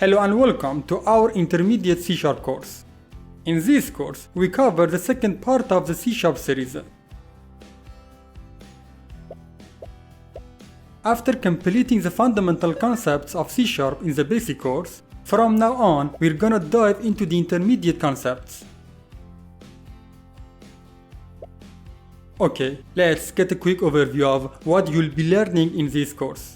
Hello and welcome to our intermediate C# course. In this course, we cover the second part of the C# series. After completing the fundamental concepts of C# in the basic course, from now on we're gonna dive into the intermediate concepts. Okay, let's get a quick overview of what you'll be learning in this course.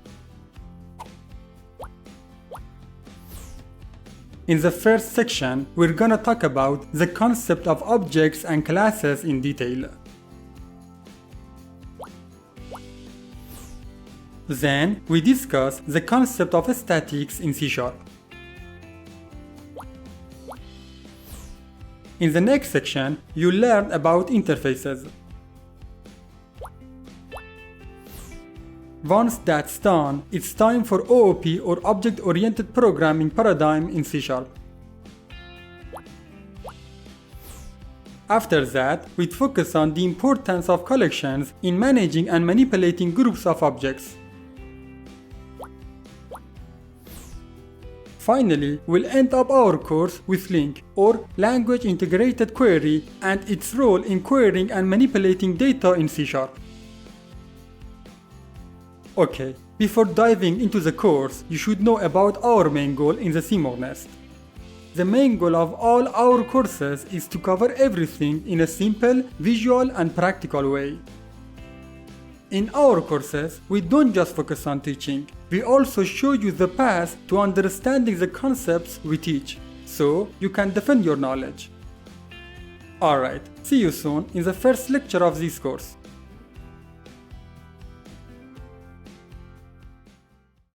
In the first section, we're gonna talk about the concept of objects and classes in detail. Then, we discuss the concept of statics in C#. In the next section, you'll learn about interfaces. Once that's done, it's time for OOP or Object-Oriented Programming Paradigm in C#. After that, we'd focus on the importance of collections in managing and manipulating groups of objects. Finally, we'll end up our course with LINQ, or Language Integrated Query, and its role in querying and manipulating data in C#. Okay, before diving into the course, you should know about our main goal in the CMOR Nest. The main goal of all our courses is to cover everything in a simple, visual and practical way. In our courses, we don't just focus on teaching, we also show you the path to understanding the concepts we teach, so you can defend your knowledge. Alright, see you soon in the first lecture of this course.